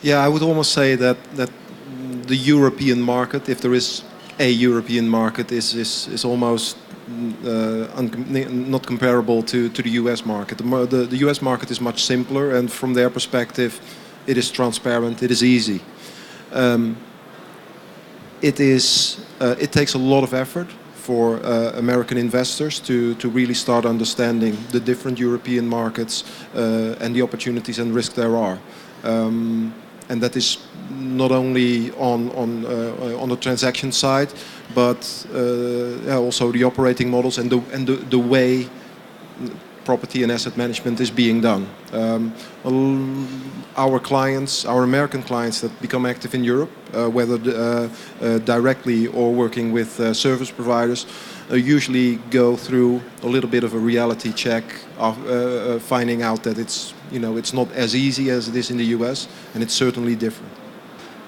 Yeah, I would almost say that the European market, if there is a European market, is almost not comparable to the US market. The US market is much simpler, and from their perspective, it is transparent, it is easy. It takes a lot of effort for American investors to really start understanding the different European markets and the opportunities and risks there are. And that is not only on the transaction side, but also the operating models and the way property and asset management is being done. Our clients, our American clients that become active in Europe, whether directly or working with service providers, usually go through a little bit of a reality check of finding out that it's not as easy as it is in the US, and it's certainly different.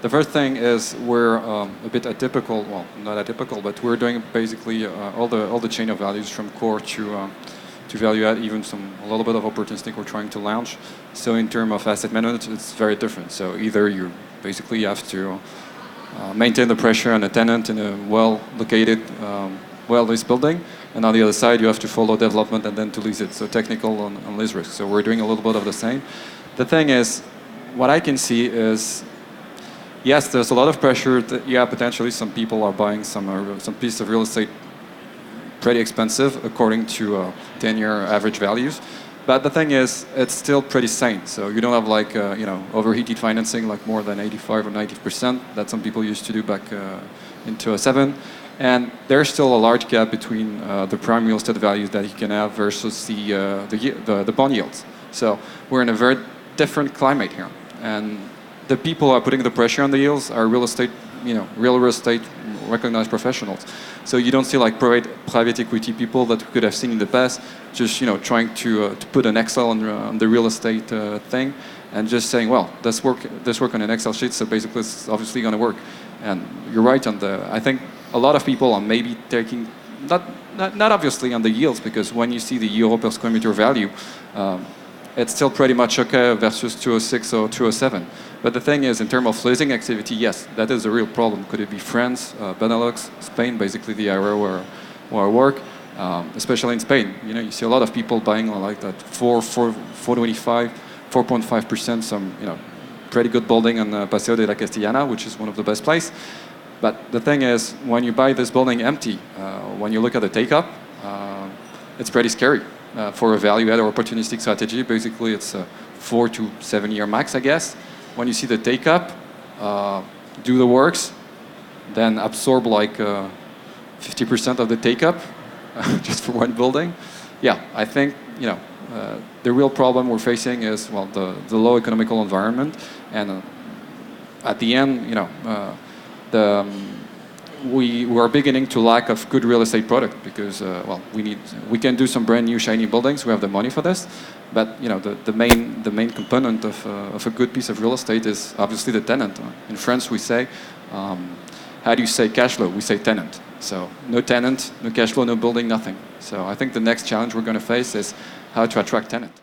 The first thing is we're a bit atypical. Well, not atypical, but we're doing basically all the chain of values from core to value add, even a little bit of opportunistic we're trying to launch. So in terms of asset management, it's very different. So either you basically have to maintain the pressure on a tenant in a well-located, well-leased building, and on the other side you have to follow development and then to lease it. So technical on lease risk. So we're doing a little bit of the same. The thing is, what I can see is, yes, there's a lot of pressure. Potentially some people are buying some piece of real estate pretty expensive according to 10-year average values. But the thing is, it's still pretty sane. So you don't have like overheated financing like more than 85 or 90% that some people used to do back in 2007. And there's still a large gap between the prime real estate values that you can have versus the bond yields. So we're in a very different climate here. And the people who are putting the pressure on the yields are real estate recognized professionals. So you don't see like private equity people that we could have seen in the past, just trying to put an Excel on the real estate thing, and just saying, well, let's work on an Excel sheet. So basically, it's obviously going to work. And you're right on I think a lot of people are maybe taking not obviously on the yields, because when you see the euro per square meter value, it's still pretty much okay versus 206 or 207. But the thing is, in terms of leasing activity, yes, that is a real problem. Could it be France, Benelux, Spain, basically the area where I work, especially in Spain. You see a lot of people buying like that 4.25, 4.5%, some pretty good building on Paseo de la Castellana, which is one of the best places. But the thing is, when you buy this building empty, when you look at the take-up, it's pretty scary. For a value-add or opportunistic strategy, basically it's a 4 to 7 year max, I guess. When you see the take-up, do the works, then absorb like 50% of the take-up just for one building. Yeah, I think the real problem we're facing is, well, the low economical environment, and at the end, we are beginning to lack of good real estate product, because we can do some brand new shiny buildings. We have the money for this, but the main component of a good piece of real estate is obviously the tenant. In France, we say, how do you say cash flow? We say tenant. So no tenant, no cash flow, no building, nothing. So I think the next challenge we're going to face is how to attract tenant.